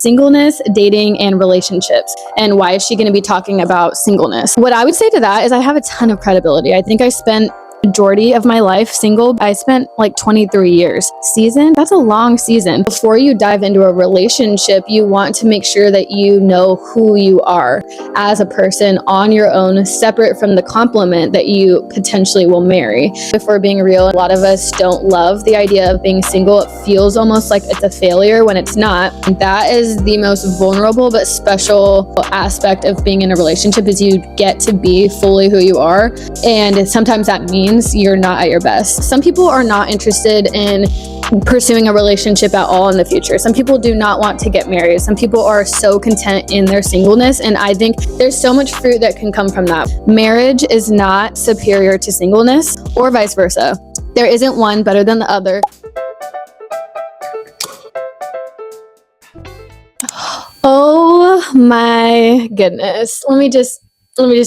Singleness, dating, and relationships. And why is she going to be talking about singleness? What I would say to that is I have a ton of credibility. I think I spent majority of my life single. I spent like 23 years. Season, that's a long season. Before you dive into a relationship, you want to make sure that you know who you are as a person on your own, separate from the complement that you potentially will marry. If we're being real, a lot of us don't love the idea of being single. It feels almost like it's a failure when it's not. That is the most vulnerable but special aspect of being in a relationship, is you get to be fully who you are. And sometimes that means you're not at your best. Some people are not interested in pursuing a relationship at all in the future. Some people do not want to get married. Some people are so content in their singleness, and I think there's so much fruit that can come from that. Marriage is not superior to singleness or vice versa. There isn't one better than the other. Oh my goodness. Let me just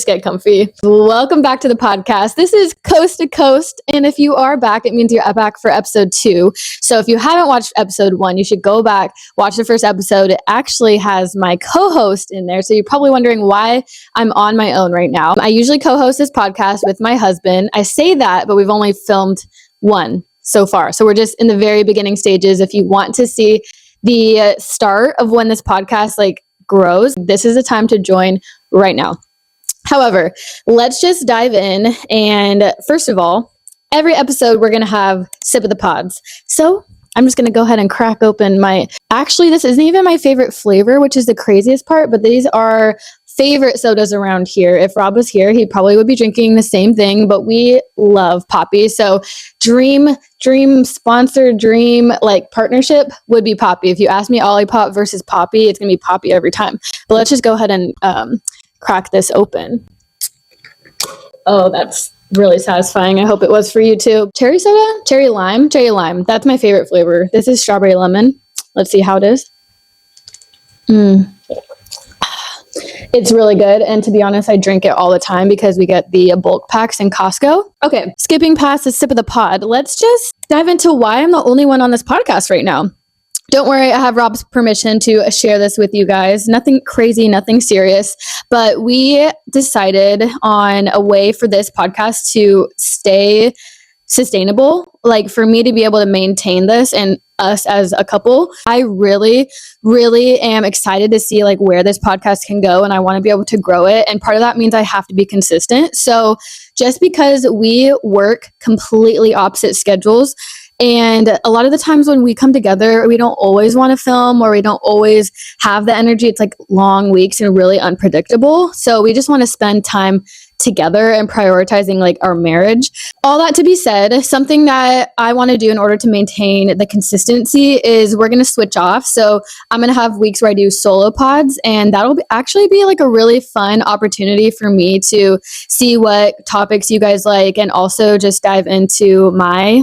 get comfy. Welcome back to the podcast. This is Coast to Coast. And if you are back, it means you're back for episode 2. So if you haven't watched episode 1, you should go back, watch the first episode. It actually has my co-host in there. So you're probably wondering why I'm on my own right now. I usually co-host this podcast with my husband. I say that, but we've only filmed one so far. So we're just in the very beginning stages. If you want to see the start of when this podcast grows, this is the time to join right now. However, let's just dive in. And first of all, every episode we're going to have sip of the pods. So I'm just going to go ahead and crack open actually, this isn't even my favorite flavor, which is the craziest part, but these are favorite sodas around here. If Rob was here, he probably would be drinking the same thing, but we love Poppy. So dream sponsor, dream partnership would be Poppy. If you ask me Olipop versus Poppy, it's going to be Poppy every time. But let's just go ahead and crack this open. Oh, that's really satisfying. I hope it was for you too. Cherry soda? Cherry lime? Cherry lime. That's my favorite flavor. This is strawberry lemon. Let's see how it is. It's really good. And to be honest, I drink it all the time because we get the bulk packs in Costco. Okay, skipping past the sip of the pod, let's just dive into why I'm the only one on this podcast right now. Don't worry, I have Rob's permission to share this with you guys. Nothing crazy, nothing serious, but we decided on a way for this podcast to stay sustainable, for me to be able to maintain this and us as a couple. I really, really am excited to see where this podcast can go, and I want to be able to grow it. And part of that means I have to be consistent. So just because we work completely opposite schedules, and a lot of the times when we come together, we don't always want to film, or we don't always have the energy. It's long weeks and really unpredictable. So we just want to spend time together and prioritizing our marriage. All that to be said, something that I want to do in order to maintain the consistency is we're going to switch off. So I'm going to have weeks where I do solo pods, and that'll actually be a really fun opportunity for me to see what topics you guys like, and also just dive into my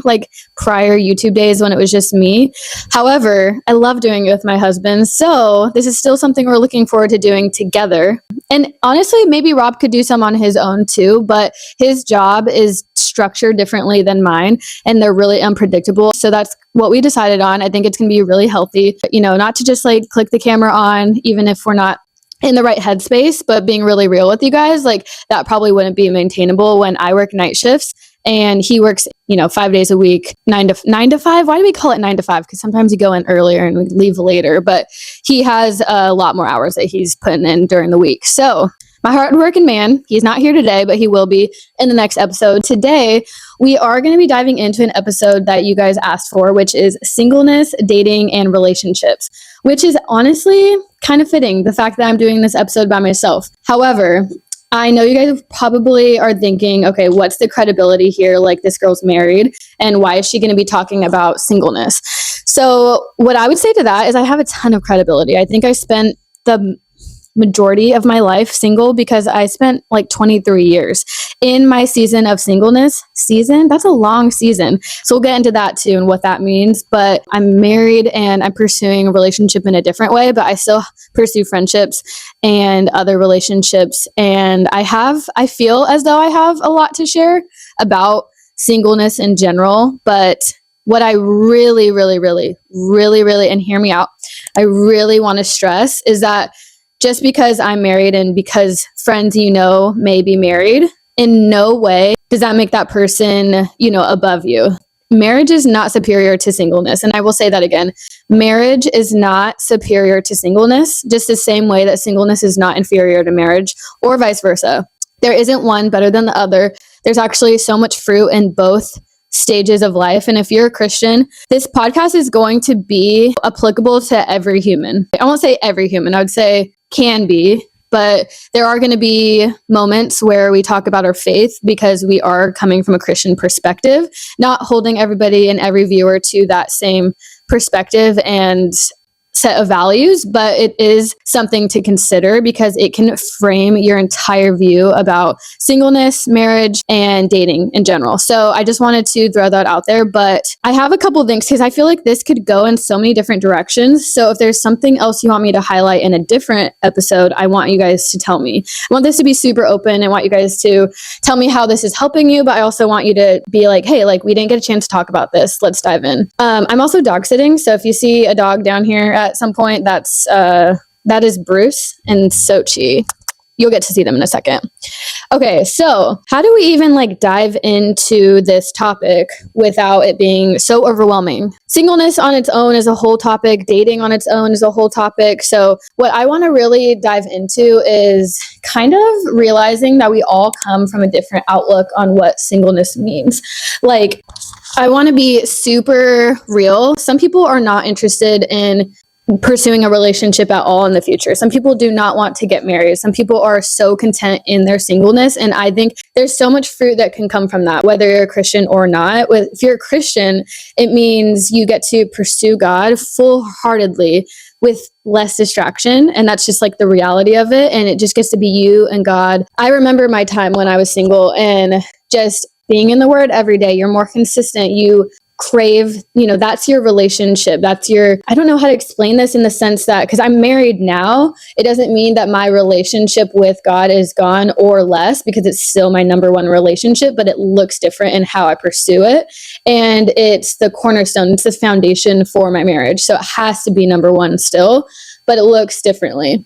prior YouTube days when it was just me. However, I love doing it with my husband. So this is still something we're looking forward to doing together. And honestly, maybe Rob could do some on his own too, but his job is structured differently than mine, and they're really unpredictable. So that's what we decided on. I think it's going to be really healthy, not to just click the camera on, even if we're not in the right headspace, but being really real with you guys, that probably wouldn't be maintainable when I work night shifts and he works, 5 days a week, 9 to 5. Why do we call it 9 to 5? Because sometimes you go in earlier and we leave later, but he has a lot more hours that he's putting in during the week. So my hardworking man, he's not here today, but he will be in the next episode. Today, we are going to be diving into an episode that you guys asked for, which is singleness, dating, and relationships, which is honestly kind of fitting, the fact that I'm doing this episode by myself. However, I know you guys probably are thinking, okay, what's the credibility here? This girl's married, and why is she going to be talking about singleness? So what I would say to that is I have a ton of credibility. I think I spent the majority of my life single because I spent 23 years in my season of singleness. That's a long season. So we'll get into that too and what that means. But I'm married and I'm pursuing a relationship in a different way, but I still pursue friendships and other relationships. And I feel as though I have a lot to share about singleness in general, but what I really, really, really, really, really, and hear me out, I really want to stress is that just because I'm married and because friends may be married, in no way does that make that person, above you. Marriage is not superior to singleness. And I will say that again. Marriage is not superior to singleness, just the same way that singleness is not inferior to marriage or vice versa. There isn't one better than the other. There's actually so much fruit in both stages of life. And if you're a Christian, this podcast is going to be applicable to every human. I won't say every human, I would say can be, but there are going to be moments where we talk about our faith because we are coming from a Christian perspective, not holding everybody and every viewer to that same perspective and set of values, but it is something to consider because it can frame your entire view about singleness, marriage, and dating in general. So I just wanted to throw that out there, but I have a couple things because I feel like this could go in so many different directions. So if there's something else you want me to highlight in a different episode, I want you guys to tell me. I want this to be super open. I want you guys to tell me how this is helping you, but I also want you to be like, hey, we didn't get a chance to talk about this. Let's dive in. I'm also dog sitting. So if you see a dog down here at some point, that is Bruce and Sochi. You'll get to see them in a second. Okay, so how do we even dive into this topic without it being so overwhelming? Singleness on its own is a whole topic. Dating on its own is a whole topic. So what I want to really dive into is kind of realizing that we all come from a different outlook on what singleness means. I want to be super real. Some people are not interested in pursuing a relationship at all in the future. Some people do not want to get married. Some people are so content in their singleness. And I think there's so much fruit that can come from that, whether you're a Christian or not. If you're a Christian, it means you get to pursue God full-heartedly with less distraction. And that's just the reality of it. And it just gets to be you and God. I remember my time when I was single and just being in the Word every day. You're more consistent. You crave, that's your relationship. I don't know how to explain this in the sense that, because I'm married now, it doesn't mean that my relationship with God is gone or less because it's still my number one relationship, but it looks different in how I pursue it. And it's the cornerstone, it's the foundation for my marriage. So it has to be number one still, but it looks differently.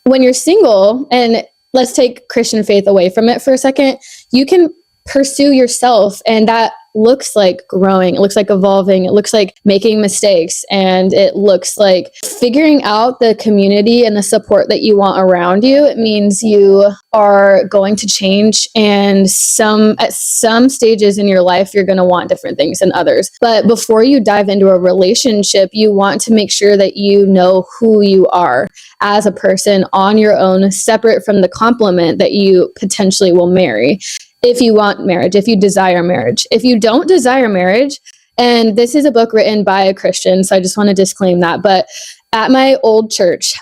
When you're single, and let's take Christian faith away from it for a second, you can pursue yourself, and that looks like growing, it looks like evolving, it looks like making mistakes, and it looks like figuring out the community and the support that you want around you. It means you are going to change, and at some stages in your life, you're going to want different things than others. But before you dive into a relationship, you want to make sure that you know who you are as a person on your own, separate from the complement that you potentially will marry. If you want marriage, if you desire marriage. If you don't desire marriage, and this is a book written by a Christian, so I just want to disclaim that, but at my old church,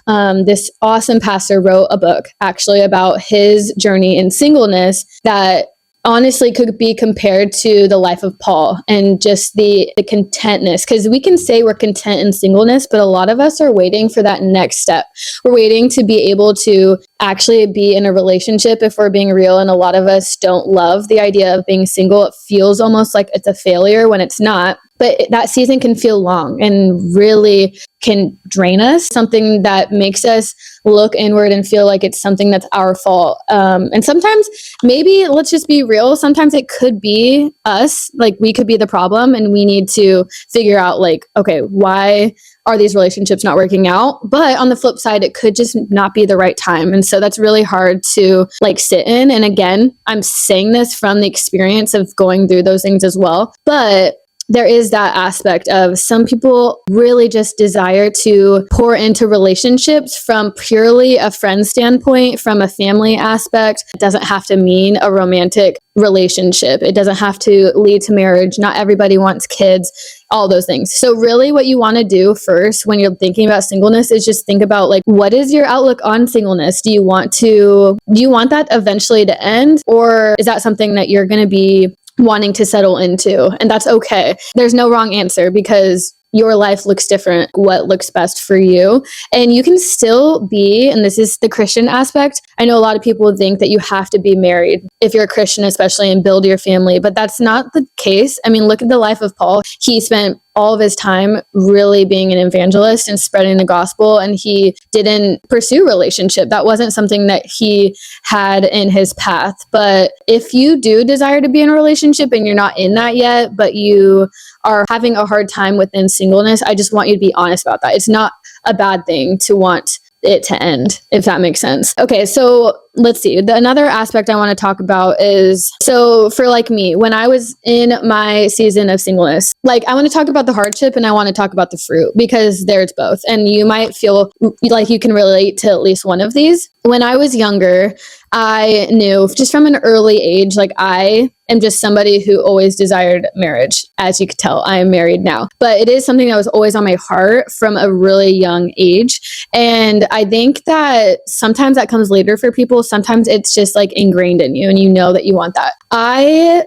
this awesome pastor wrote a book actually about his journey in singleness that honestly could be compared to the life of Paul and just the contentness, because we can say we're content in singleness, but a lot of us are waiting for that next step. We're waiting to be able to actually be in a relationship, if we're being real, and a lot of us don't love the idea of being single. It feels almost like it's a failure when it's not. But that season can feel long and really can drain us, something that makes us look inward and feel like it's something that's our fault. And sometimes, maybe, let's just be real, sometimes it could be us, we could be the problem, and we need to figure out okay, why are these relationships not working out? But on the flip side, it could just not be the right time. And so that's really hard to sit in. And again, I'm saying this from the experience of going through those things as well. But there is that aspect of some people really just desire to pour into relationships from purely a friend standpoint, from a family aspect. It doesn't have to mean a romantic relationship. It doesn't have to lead to marriage. Not everybody wants kids, all those things. So really what you want to do first when you're thinking about singleness is just think about what is your outlook on singleness? Do you want that eventually to end? Or is that something that you're going to be wanting to settle into? And that's okay. There's no wrong answer, because your life looks different, what looks best for you. And you can still be, and this is the Christian aspect. I know a lot of people think that you have to be married if you're a Christian, especially, and build your family, but that's not the case. I mean, look at the life of Paul. He spent all of his time really being an evangelist and spreading the gospel, and he didn't pursue relationship. That wasn't something that he had in his path. But if you do desire to be in a relationship and you're not in that yet, but you are having a hard time within singleness, I just want you to be honest about that. It's not a bad thing to want it to end, if that makes sense. Okay, so let's see. Another aspect I want to talk about is, so for like me, when I was in my season of singleness, like I want to talk about the hardship and I want to talk about the fruit, because there's both. And you might feel like you can relate to at least one of these. When I was younger, I knew just from an early age, like I am just somebody who always desired marriage. As you could tell, I am married now, but it is something that was always on my heart from a really young age. And I think that sometimes that comes later for people. Sometimes it's just like ingrained in you and you know that you want that. I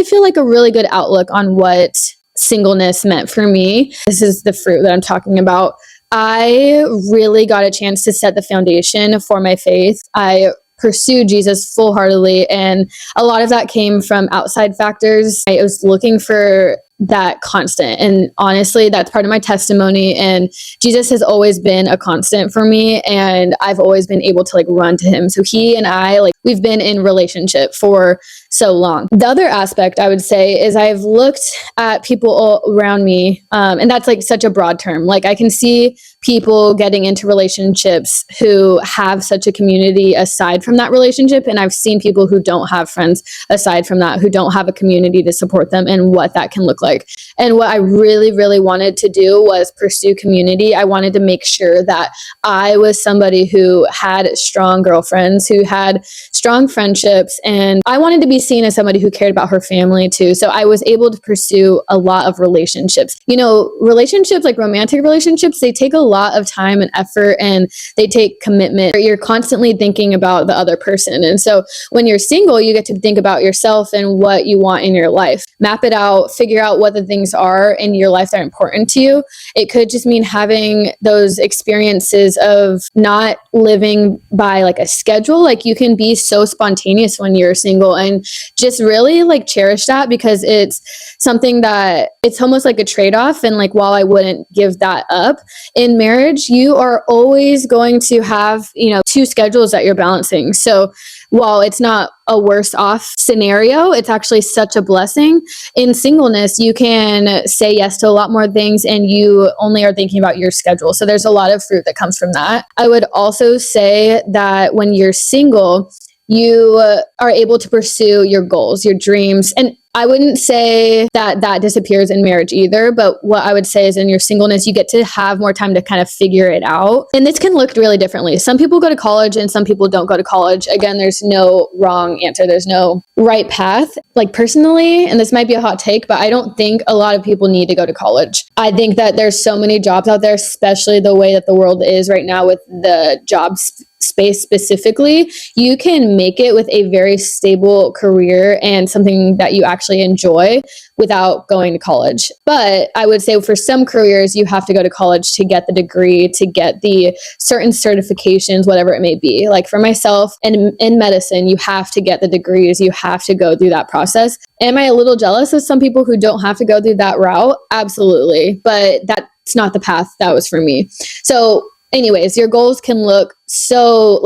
feel like a really good outlook on what singleness meant for me. This is the fruit that I'm talking about. I really got a chance to set the foundation for my faith. I pursued Jesus full-heartedly, and a lot of that came from outside factors. I was looking for that constant, and honestly, that's part of my testimony, and Jesus has always been a constant for me, and I've always been able to like run to him. So he and I, like, we've been in relationship for so long. The other aspect I would say is I've looked at people all around me, and that's like such a broad term. Like I can see people getting into relationships who have such a community aside from that relationship, and I've seen people who don't have friends aside from that, who don't have a community to support them, and what that can look like. And what I really, really wanted to do was pursue community. I wanted to make sure that I was somebody who had strong girlfriends, who had strong friendships, and I wanted to be seen as somebody who cared about her family too. So I was able to pursue a lot of relationships. You know, relationships, like romantic relationships, they take a lot of time and effort, and they take commitment. You're constantly thinking about the other person. And so when you're single, you get to think about yourself and what you want in your life. Map it out, figure out what the things are in your life that are important to you. It could just mean having those experiences of not living by like a schedule. Like you can be so spontaneous when you're single, and just really like cherish that, because it's something that it's almost like a trade-off. And like, while I wouldn't give that up, in marriage, you are always going to have, you know, two schedules that you're balancing. So while it's not a worse off scenario, it's actually such a blessing. In singleness, you can say yes to a lot more things, and you only are thinking about your schedule. So there's a lot of fruit that comes from that. I would also say that when you're single, you are able to pursue your goals, your dreams. And I wouldn't say that that disappears in marriage either, but what I would say is in your singleness, you get to have more time to kind of figure it out. And this can look really differently. Some people go to college and some people don't go to college. Again, there's no wrong answer. There's no right path. Like personally, and this might be a hot take, but I don't think a lot of people need to go to college. I think that there's so many jobs out there, especially the way that the world is right now with the jobs space specifically. You can make it with a very stable career and something that you actually enjoy without going to college. But I would say for some careers, you have to go to college to get the degree, to get the certain certifications, whatever it may be. Like for myself, in medicine, you have to get the degrees, you have to go through that process. Am I a little jealous of some people who don't have to go through that route? Absolutely. But that's not the path that was for me. So anyways, your goals can look so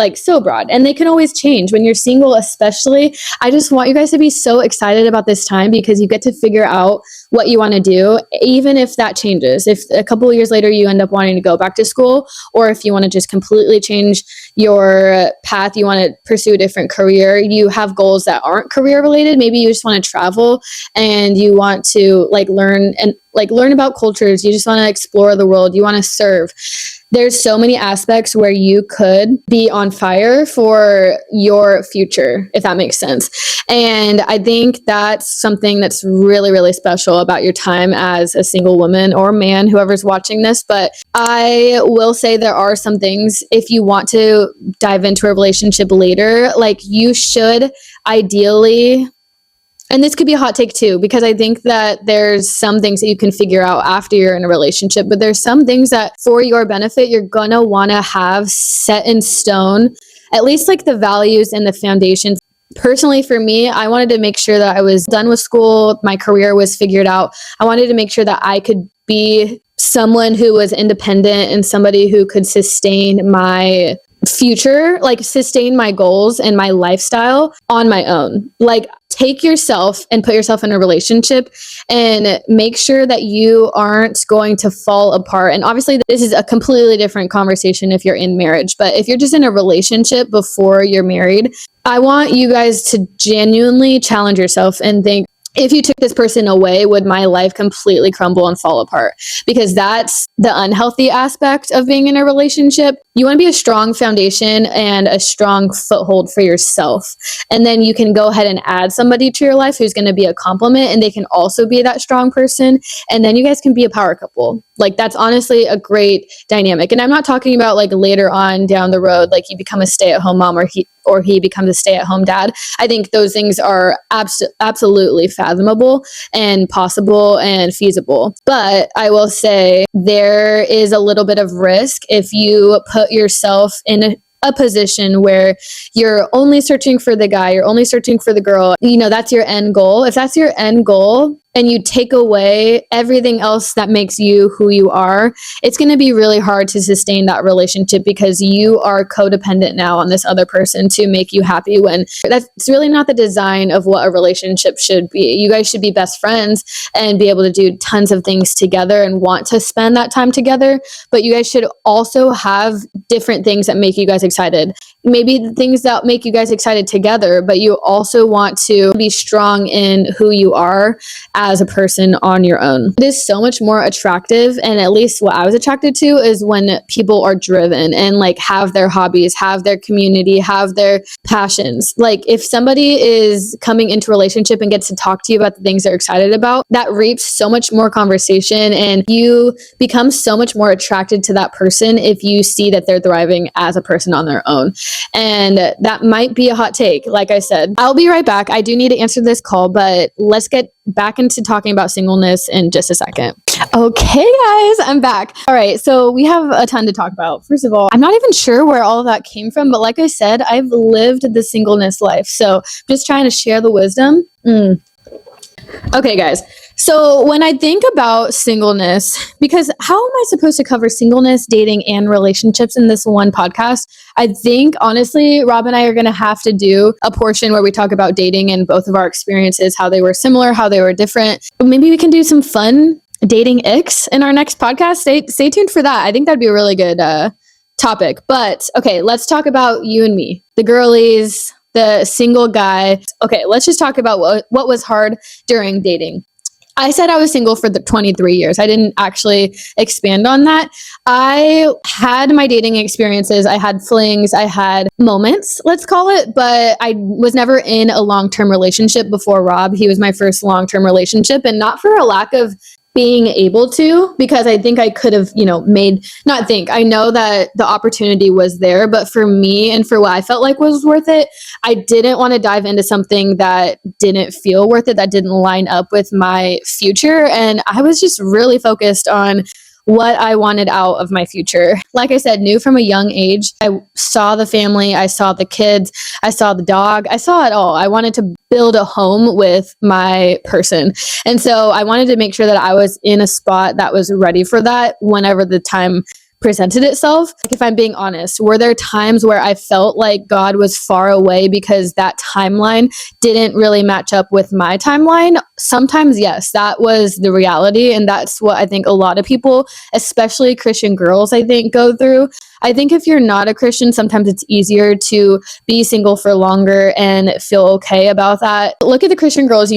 broad, and they can always change when you're single, especially. I just want you guys to be so excited about this time, because you get to figure out what you want to do, even if that changes. If a couple of years later you end up wanting to go back to school, or if you want to just completely change your path, you want to pursue a different career, you have goals that aren't career related. Maybe you just want to travel and you want to learn about cultures. You just want to explore the world. You want to serve. There's so many aspects where you could be on fire for your future, if that makes sense. And I think that's something that's really, really special about your time as a single woman or man, whoever's watching this. But I will say there are some things, if you want to dive into a relationship later, like you should ideally and this could be a hot take too, because I think that there's some things that you can figure out after you're in a relationship, but there's some things that for your benefit, you're gonna wanna have set in stone, at least like the values and the foundations. Personally, for me, I wanted to make sure that I was done with school, my career was figured out. I wanted to make sure that I could be someone who was independent and somebody who could sustain my future, like sustain my goals and my lifestyle on my own. Like, take yourself and put yourself in a relationship and make sure that you aren't going to fall apart. And obviously, this is a completely different conversation if you're in marriage, but if you're just in a relationship before you're married, I want you guys to genuinely challenge yourself and think, if you took this person away, would my life completely crumble and fall apart? Because that's the unhealthy aspect of being in a relationship. You want to be a strong foundation and a strong foothold for yourself. And then you can go ahead and add somebody to your life who's going to be a complement, and they can also be that strong person. And then you guys can be a power couple. Like, that's honestly a great dynamic. And I'm not talking about like later on down the road, like you become a stay-at-home mom or he becomes a stay-at-home dad. I think those things are absolutely fathomable and possible and feasible. But I will say there is a little bit of risk if you put yourself in a position where you're only searching for the guy, you're only searching for the girl, that's your end goal. If that's your end goal and you take away everything else that makes you who you are, it's going to be really hard to sustain that relationship because you are codependent now on this other person to make you happy, when that's really not the design of what a relationship should be. You guys should be best friends and be able to do tons of things together and want to spend that time together, but you guys should also have different things that make you guys excited. Maybe the things that make you guys excited together, but you also want to be strong in who you are as a person on your own. It is so much more attractive, and at least what I was attracted to is when people are driven and like have their hobbies, have their community, have their passions. Like, if somebody is coming into a relationship and gets to talk to you about the things they're excited about, that reaps so much more conversation, and you become so much more attracted to that person if you see that they're thriving as a person on their own. And that might be a hot take. Like I said, I'll be right back. I do need to answer this call, but let's get back into talking about singleness in just a second. Okay, guys, I'm back. All right, so we have a ton to talk about. First of all, I'm not even sure where all of that came from, but like I said, I've lived the singleness life. So just trying to share the wisdom. Okay, guys. So when I think about singleness, because how am I supposed to cover singleness, dating, and relationships in this one podcast? I think, honestly, Rob and I are going to have to do a portion where we talk about dating and both of our experiences, how they were similar, how they were different. Maybe we can do some fun dating icks in our next podcast. Stay tuned for that. I think that'd be a really good topic. But okay, let's talk about you and me, the girlies, the single guy. Okay, let's just talk about what was hard during dating. I said I was single for the 23 years. I didn't actually expand on that. I had my dating experiences. I had flings. I had moments, let's call it, but I was never in a long-term relationship before Rob. He was my first long-term relationship, and not for a lack of being able to, because I think I could have, I know that the opportunity was there, but for me and for what I felt like was worth it, I didn't want to dive into something that didn't feel worth it, that didn't line up with my future. And I was just really focused on what I wanted out of my future. Like I said, knew from a young age. I saw the family, I saw the kids, I saw the dog, I saw it all. I wanted to build a home with my person. And so I wanted to make sure that I was in a spot that was ready for that whenever the time presented itself. Like, if I'm being honest, were there times where I felt like God was far away because that timeline didn't really match up with my timeline? Sometimes, yes, that was the reality. And that's what I think a lot of people, especially Christian girls, I think, go through. I think if you're not a Christian, sometimes it's easier to be single for longer and feel okay about that. Look at the Christian girls,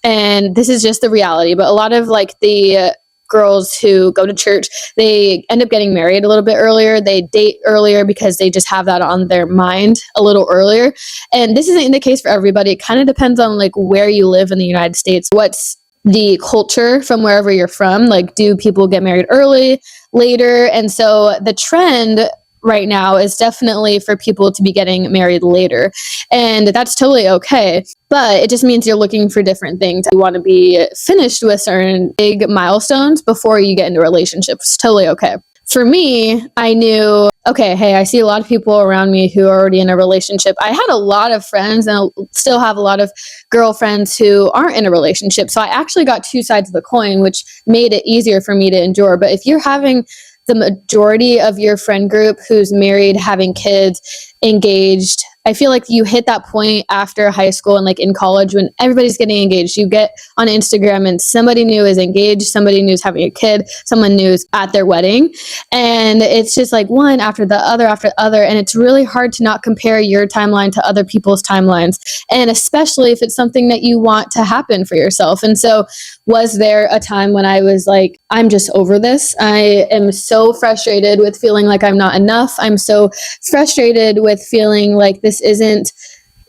and this is just the reality, but a lot of like the girls who go to church, they end up getting married a little bit earlier. They date earlier because they just have that on their mind a little earlier. And this isn't the case for everybody. It kind of depends on like where you live in the United States. What's the culture from wherever you're from? Like, do people get married early, later? And so the trend right now is definitely for people to be getting married later. And that's totally okay. But it just means you're looking for different things. You want to be finished with certain big milestones before you get into a relationship. It's totally okay. For me, I knew, okay, hey, I see a lot of people around me who are already in a relationship. I had a lot of friends and still have a lot of girlfriends who aren't in a relationship. So I actually got two sides of the coin, which made it easier for me to endure. But if you're having the majority of your friend group who's married, having kids, engaged, I feel like you hit that point after high school and like in college when everybody's getting engaged. You get on Instagram and somebody new is engaged, somebody new is having a kid, someone new is at their wedding. And it's just like one after the other after the other. And it's really hard to not compare your timeline to other people's timelines. And especially if it's something that you want to happen for yourself. And so was there a time when I was like, I'm just over this. I am so frustrated with feeling like I'm not enough. I'm so frustrated with feeling like this isn't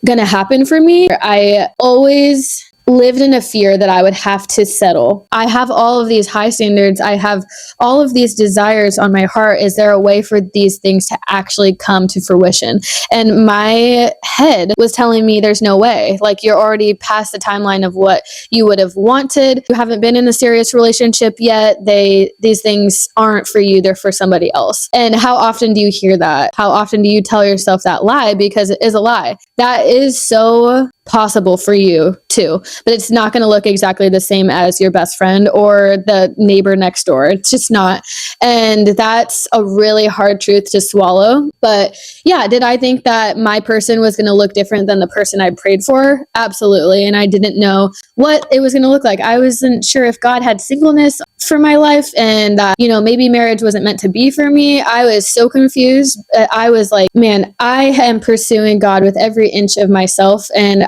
going to happen for me. I always lived in a fear that I would have to settle. I have all of these high standards. I have all of these desires on my heart. Is there a way for these things to actually come to fruition? And my head was telling me there's no way. Like, you're already past the timeline of what you would have wanted. You haven't been in a serious relationship yet. These things aren't for you. They're for somebody else. And how often do you hear that? How often do you tell yourself that lie? Because it is a lie. That is so possible for you too, but it's not going to look exactly the same as your best friend or the neighbor next door. It's just not. And that's a really hard truth to swallow. But yeah, did I think that my person was going to look different than the person I prayed for? Absolutely. And I didn't know what it was going to look like. I wasn't sure if God had singleness for my life and that, maybe marriage wasn't meant to be for me. I was so confused. I was like, man, I am pursuing God with every inch of myself. And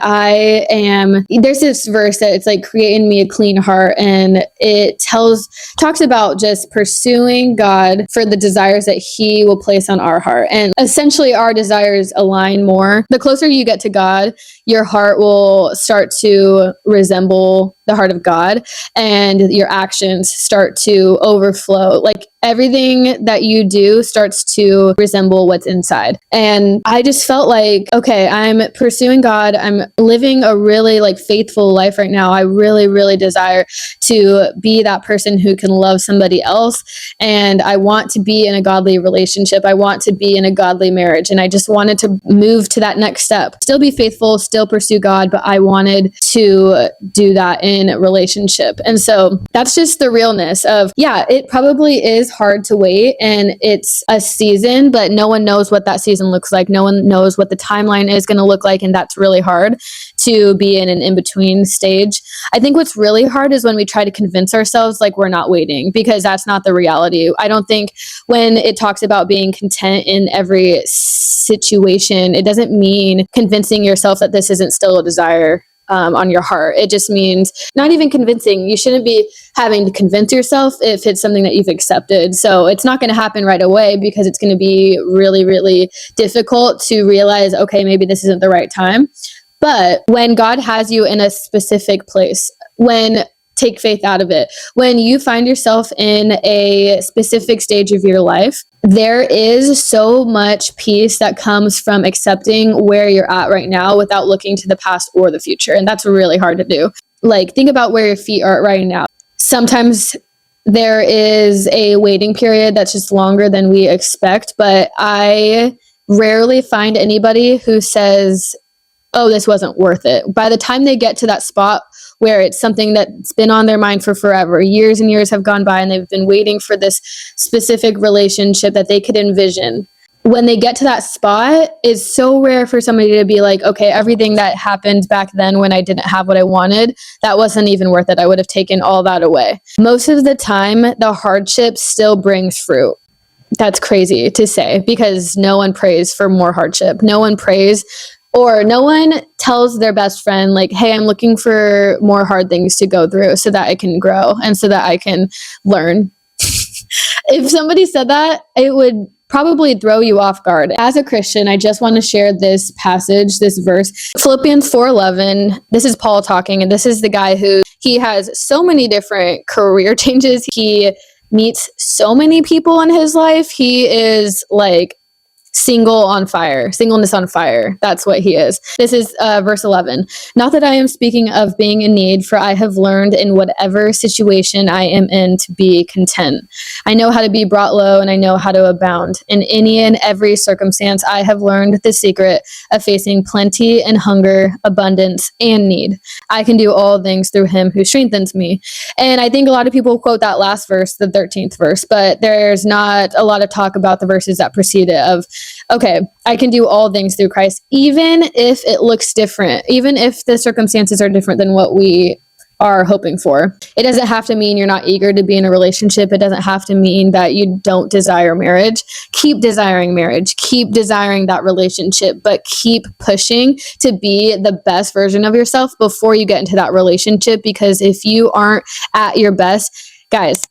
there's this verse that it's like, create in me a clean heart. And it talks about just pursuing God for the desires that he will place on our heart. And essentially our desires align more. The closer you get to God, your heart will start to resemble the heart of God and your actions start to overflow. Like, everything that you do starts to resemble what's inside. And I just felt like, okay, I'm pursuing God. I'm living a really faithful life right now. I really, really desire to be that person who can love somebody else. And I want to be in a godly relationship. I want to be in a godly marriage. And I just wanted to move to that next step, still be faithful, still pursue God, but I wanted to do that in a relationship. And so that's just the realness of, yeah, it probably is hard to wait and it's a season, but no one knows what that season looks like. No one knows what the timeline is going to look like. And that's really hard to be in an in-between stage. I think what's really hard is when we try to convince ourselves like we're not waiting, because that's not the reality. I don't think when it talks about being content in every situation, it doesn't mean convincing yourself that this isn't still a desire on your heart. It just means not even convincing. You shouldn't be having to convince yourself if it's something that you've accepted. So it's not going to happen right away because it's going to be really, really difficult to realize, okay, maybe this isn't the right time. But when God has you in a specific place, take faith out of it. When you find yourself in a specific stage of your life, there is so much peace that comes from accepting where you're at right now without looking to the past or the future. And that's really hard to do. Like, think about where your feet are right now. Sometimes there is a waiting period that's just longer than we expect, but I rarely find anybody who says, oh, this wasn't worth it. By the time they get to that spot where it's something that's been on their mind for forever, years and years have gone by and they've been waiting for this specific relationship that they could envision. When they get to that spot, it's so rare for somebody to be like, okay, everything that happened back then when I didn't have what I wanted, that wasn't even worth it. I would have taken all that away. Most of the time, the hardship still brings fruit. That's crazy to say because no one prays for more hardship. No one prays or no one tells their best friend, like, hey, I'm looking for more hard things to go through so that I can grow and so that I can learn. If somebody said that, it would probably throw you off guard. As a Christian, I just want to share this passage, this verse, Philippians 4:11. This is Paul talking, and this is the guy who he has so many different career changes. He meets so many people in his life. He is like single on fire, singleness on fire. That's what he is. This is verse 11. Not that I am speaking of being in need, for I have learned in whatever situation I am in to be content. I know how to be brought low, and I know how to abound. In any and every circumstance, I have learned the secret of facing plenty and hunger, abundance and need. I can do all things through him who strengthens me. And I think a lot of people quote that last verse, the 13th verse, but there's not a lot of talk about the verses that precede it of, okay, I can do all things through Christ, even if it looks different, even if the circumstances are different than what we are hoping for. It doesn't have to mean you're not eager to be in a relationship. It doesn't have to mean that you don't desire marriage. Keep desiring marriage. Keep desiring that relationship, but keep pushing to be the best version of yourself before you get into that relationship. Because if you aren't at your best, guys,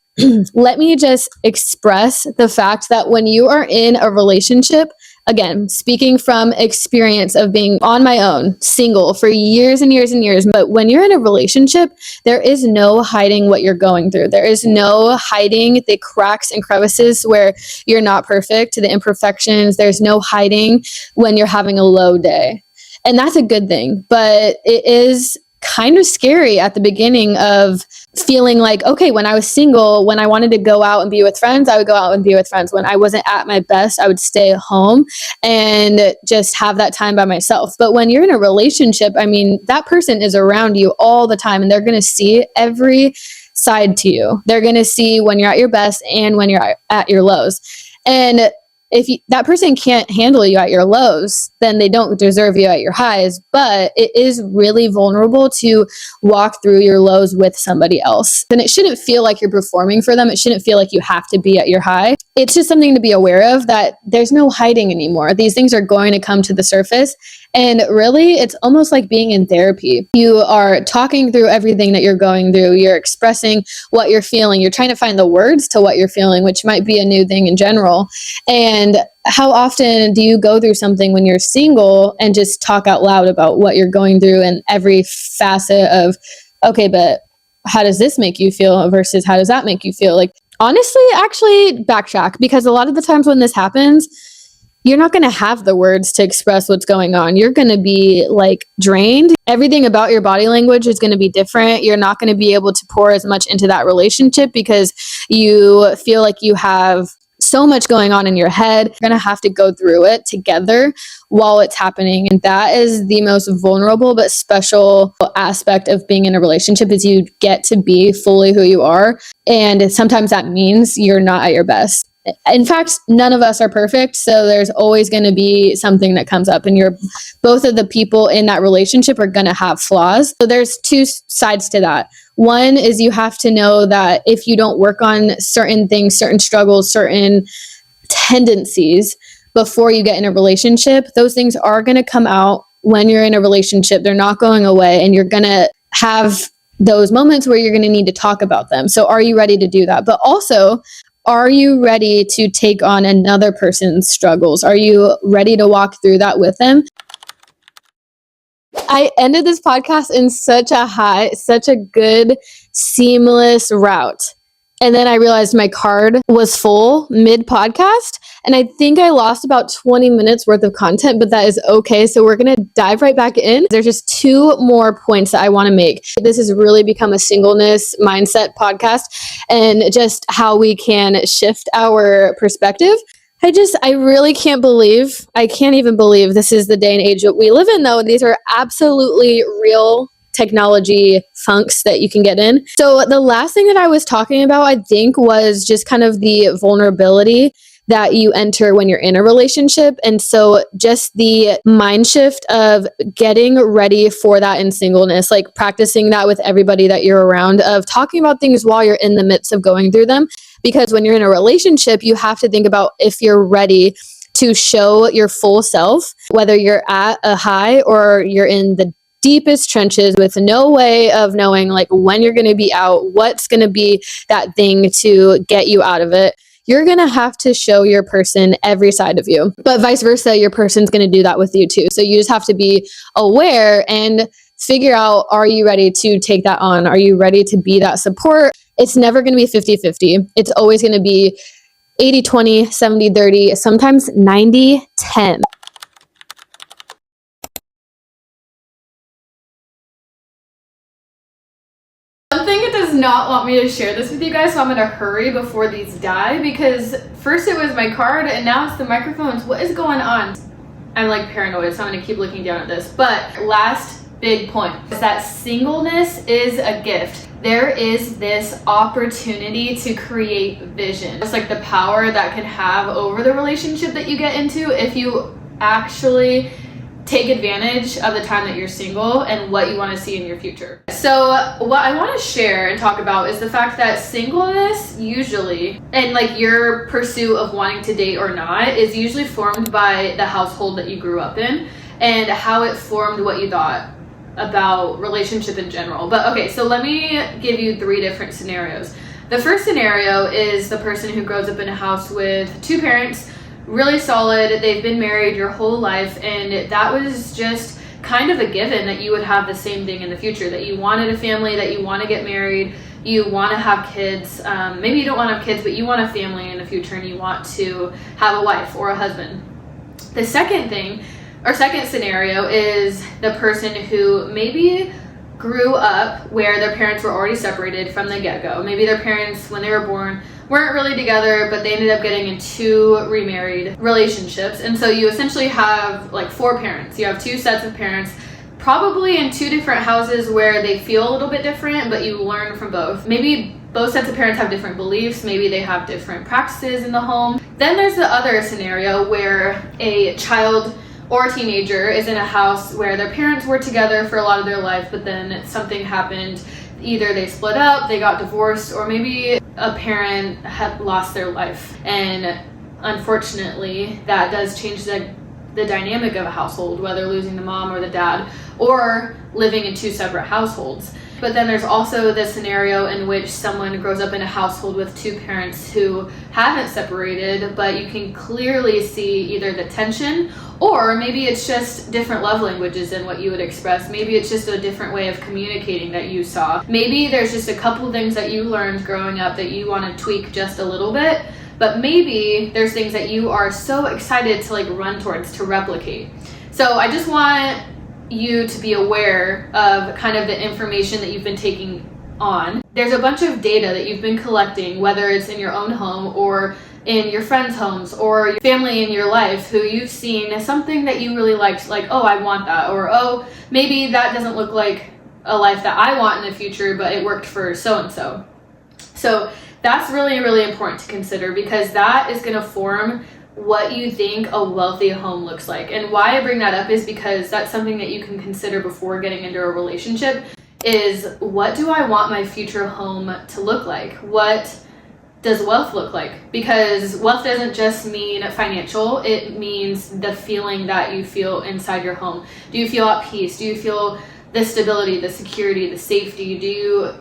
let me just express the fact that when you are in a relationship, again, speaking from experience of being on my own, single for years and years and years, but when you're in a relationship, there is no hiding what you're going through. There is no hiding the cracks and crevices where you're not perfect, the imperfections. There's no hiding when you're having a low day. And that's a good thing, but it is kind of scary at the beginning of feeling like, okay, when I was single, when I wanted to go out and be with friends, I would go out and be with friends. When I wasn't at my best, I would stay home and just have that time by myself. But when you're in a relationship, I mean, that person is around you all the time and they're going to see every side to you. They're going to see when you're at your best and when you're at your lows. And if that person can't handle you at your lows, then they don't deserve you at your highs. But it is really vulnerable to walk through your lows with somebody else. And it shouldn't feel like you're performing for them. It shouldn't feel like you have to be at your high. It's just something to be aware of, that there's no hiding anymore. These things are going to come to the surface. And really, it's almost like being in therapy. You are talking through everything that you're going through. You're expressing what you're feeling. You're trying to find the words to what you're feeling, which might be a new thing in general. And how often do you go through something when you're single and just talk out loud about what you're going through and every facet of, okay, but how does this make you feel versus how does that make you feel? Like, honestly, actually backtrack, because a lot of the times when this happens, you're not going to have the words to express what's going on. You're going to be like drained. Everything about your body language is going to be different. You're not going to be able to pour as much into that relationship because you feel like you have so much going on in your head. You're going to have to go through it together while it's happening. And that is the most vulnerable but special aspect of being in a relationship, is you get to be fully who you are. And sometimes that means you're not at your best. In fact, none of us are perfect. So there's always going to be something that comes up, and both of the people in that relationship are going to have flaws. So there's two sides to that. One is you have to know that if you don't work on certain things, certain struggles, certain tendencies before you get in a relationship, those things are going to come out when you're in a relationship. They're not going away, and you're going to have those moments where you're going to need to talk about them. So are you ready to do that? But also, are you ready to take on another person's struggles? Are you ready to walk through that with them? I ended this podcast in such a high, such a good, seamless route. And then I realized my card was full mid-podcast, and I think I lost about 20 minutes worth of content, but that is okay. So we're going to dive right back in. There's just two more points that I want to make. This has really become a singleness mindset podcast, and just how we can shift our perspective. I really can't even believe this is the day and age that we live in, though. These are absolutely real technology funks that you can get in. So the last thing that I was talking about, I think, was just kind of the vulnerability that you enter when you're in a relationship. And so just the mind shift of getting ready for that in singleness, like practicing that with everybody that you're around, of talking about things while you're in the midst of going through them. Because when you're in a relationship, you have to think about if you're ready to show your full self, whether you're at a high or you're in the deepest trenches with no way of knowing like when you're going to be out, what's going to be that thing to get you out of it. You're going to have to show your person every side of you, but vice versa, your person's going to do that with you too. So you just have to be aware and figure out, are you ready to take that on? Are you ready to be that support? It's never going to be 50-50. It's always going to be 80-20, 70-30, sometimes 90-10. Something it does not want me to share this with you guys, so I'm gonna hurry before these die, because first it was my card and now it's the microphones. What is going on? I'm like paranoid, so I'm gonna keep looking down at this. But last big point is that singleness is a gift. There is this opportunity to create vision. It's like the power that can have over the relationship that you get into if you actually take advantage of the time that you're single and what you want to see in your future. So what I want to share and talk about is the fact that singleness usually, and like your pursuit of wanting to date or not, is usually formed by the household that you grew up in and how it formed what you thought about relationship in general. But okay, so let me give you 3 different scenarios. The first scenario is the person who grows up in a house with 2 parents, really solid, they've been married your whole life, and that was just kind of a given that you would have the same thing in the future, that you wanted a family, that you want to get married, you want to have kids, maybe you don't want to have kids, but you want a family in the future and you want to have a wife or a husband. The second scenario is the person who maybe grew up where their parents were already separated from the get-go. Maybe their parents, when they were born, weren't really together, but they ended up getting into remarried relationships. And so you essentially have like 4 parents. You have 2 sets of parents, probably in 2 different houses where they feel a little bit different, but you learn from both. Maybe both sets of parents have different beliefs. Maybe they have different practices in the home. Then there's the other scenario where a child or a teenager is in a house where their parents were together for a lot of their life, but then something happened. Either they split up, they got divorced, or maybe a parent had lost their life. And unfortunately, that does change the dynamic of a household, whether losing the mom or the dad, or living in 2 separate households. But then there's also the scenario in which someone grows up in a household with 2 parents who haven't separated, but you can clearly see either the tension, or maybe it's just different love languages than what you would express. Maybe it's just a different way of communicating that you saw. Maybe there's just a couple things that you learned growing up that you want to tweak just a little bit, but maybe there's things that you are so excited to like run towards to replicate. So I just want you to be aware of kind of the information that you've been taking on. There's a bunch of data that you've been collecting, whether it's in your own home or in your friends' homes or your family in your life who you've seen something that you really liked, like, oh, I want that, or oh, maybe that doesn't look like a life that I want in the future, but it worked for so-and-so. So that's really, really important to consider, because that is going to form what you think a wealthy home looks like. And why I bring that up is because that's something that you can consider before getting into a relationship, is what do I want my future home to look like? What does wealth look like? Because wealth doesn't just mean financial, it means the feeling that you feel inside your home. Do you feel at peace? Do you feel the stability, the security, the safety? Do you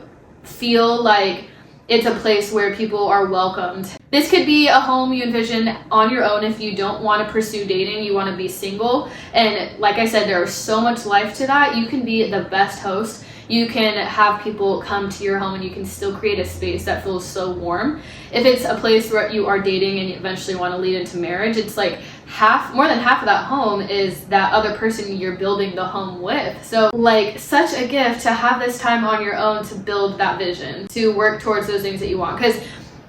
feel like it's a place where people are welcomed? This could be a home you envision on your own if you don't want to pursue dating, you want to be single. And like I said, there is so much life to that. You can be the best host. You can have people come to your home and you can still create a space that feels so warm. If it's a place where you are dating and you eventually want to lead into marriage, it's like more than half of that home is that other person you're building the home with. So like such a gift to have this time on your own to build that vision, to work towards those things that you want. Because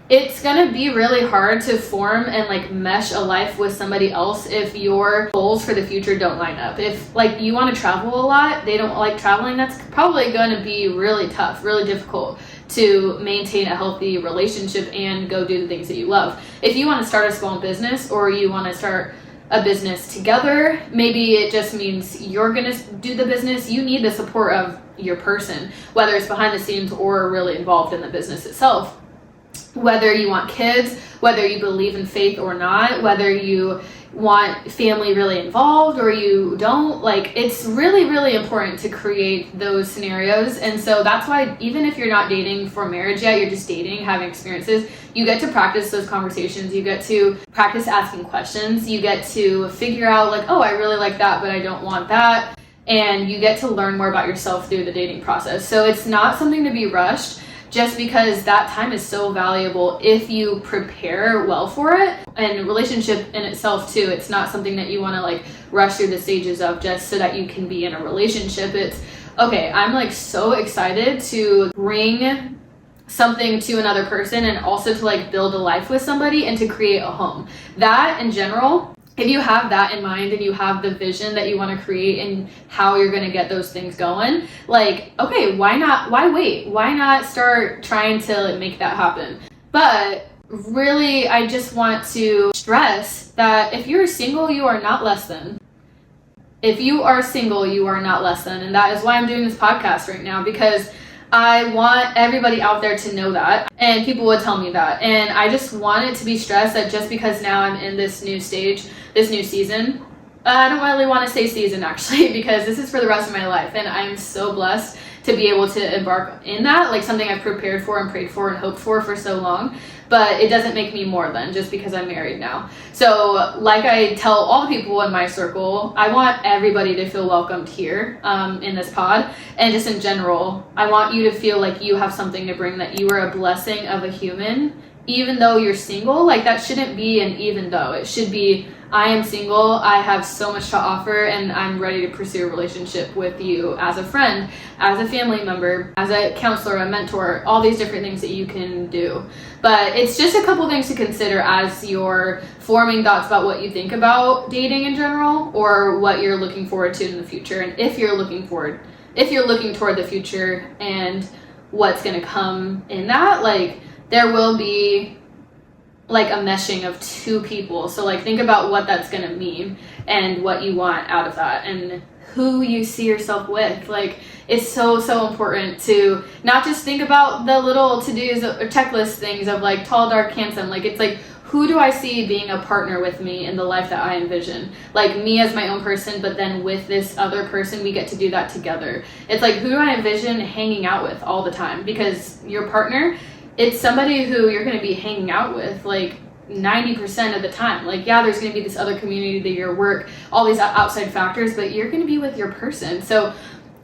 it's gonna be really hard to form and like mesh a life with somebody else if your goals for the future don't line up. If like you want to travel a lot, they don't like traveling, that's probably going to be really tough, really difficult to maintain a healthy relationship and go do the things that you love. If you want to start a small business or you want to start a business together, maybe it just means you're going to do the business. You need the support of your person, whether it's behind the scenes or really involved in the business itself. Whether you want kids, whether you believe in faith or not, whether you want family really involved or you don't, like it's really, really important to create those scenarios. And so that's why even if you're not dating for marriage yet, you're just dating, having experiences, you get to practice those conversations, you get to practice asking questions, you get to figure out like, oh, I really like that, but I don't want that. And you get to learn more about yourself through the dating process. So it's not something to be rushed. just because that time is so valuable if you prepare well for it. And relationship in itself too, it's not something that you want to like rush through the stages of just so that you can be in a relationship. It's okay, I'm like so excited to bring something to another person and also to like build a life with somebody and to create a home. That in general, if you have that in mind and you have the vision that you want to create and how you're going to get those things going, like, okay, why not? Why wait? Why not start trying to like, make that happen? But really, I just want to stress that if you're single, you are not less than. If you are single, you are not less than. And that is why I'm doing this podcast right now, because I want everybody out there to know that, and people would tell me that. And I just want it to be stressed that just because now I'm in this new stage, this new season, I don't really want to say season actually, because this is for the rest of my life. And I'm so blessed to be able to embark in that, like something I've prepared for and prayed for and hoped for so long. But it doesn't make me more than just because I'm married now. So like I tell all the people in my circle, I want everybody to feel welcomed here in this pod. And just in general, I want you to feel like you have something to bring, that you are a blessing of a human. Even though you're single, like that shouldn't be an even though. It should be, I am single, I have so much to offer, and I'm ready to pursue a relationship with you as a friend, as a family member, as a counselor, a mentor, all these different things that you can do. But it's just a couple things to consider as you're forming thoughts about what you think about dating in general, or what you're looking forward to in the future. And if you're looking toward the future and what's going to come in that, like there will be like a meshing of two people. So like think about what that's going to mean and what you want out of that and who you see yourself with. Like it's so important to not just think about the little to-dos or checklist things of like tall, dark, handsome. Like it's like, who do I see being a partner with me in the life that I envision? Like me as my own person, but then with this other person, we get to do that together. It's like, who do I envision hanging out with all the time? Because your partner, it's somebody who you're going to be hanging out with like 90% of the time. Like, yeah, there's going to be this other community, your work, all these outside factors, but you're going to be with your person. So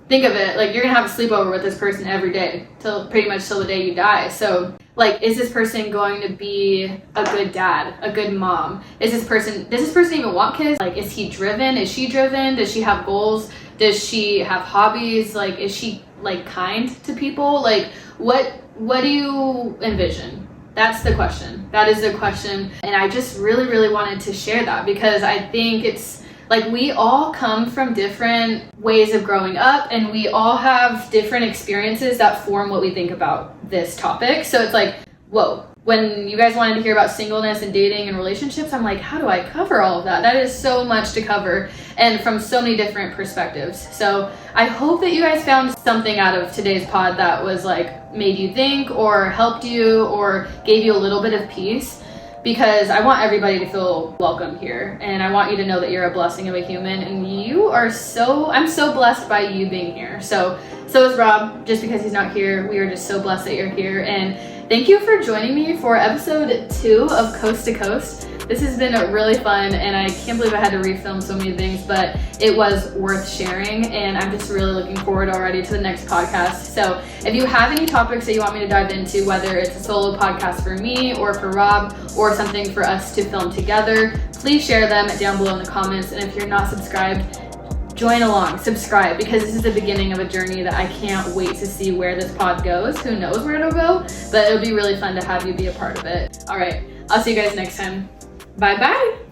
think of it like you're going to have a sleepover with this person every day till pretty much till the day you die. So like, is this person going to be a good dad, a good mom? Does this person even want kids? Like, is he driven? Is she driven? Does she have goals? Does she have hobbies? Like, is she like kind to people? Like, what do you envision? That's the question. That is the question. And I just really wanted to share that because I think it's like we all come from different ways of growing up and we all have different experiences that form what we think about this topic. So it's like, whoa, when you guys wanted to hear about singleness and dating and relationships, I'm like, how do I cover all of that? That is so much to cover and from so many different perspectives. So I hope that you guys found something out of today's pod that was like made you think or helped you or gave you a little bit of peace, because I want everybody to feel welcome here. And I want you to know that you're a blessing of a human and I'm so blessed by you being here. So is Rob. Just because he's not here, we are just so blessed that you're here. And thank you for joining me for episode 2 of Coast to Coast. This has been really fun and I can't believe I had to refilm so many things, but it was worth sharing and I'm just really looking forward already to the next podcast. So if you have any topics that you want me to dive into, whether it's a solo podcast for me or for Rob or something for us to film together, please share them down below in the comments. And if you're not subscribed, join along, subscribe, because this is the beginning of a journey that I can't wait to see where this pod goes. Who knows where it'll go, but it'll be really fun to have you be a part of it. All right, I'll see you guys next time. Bye-bye.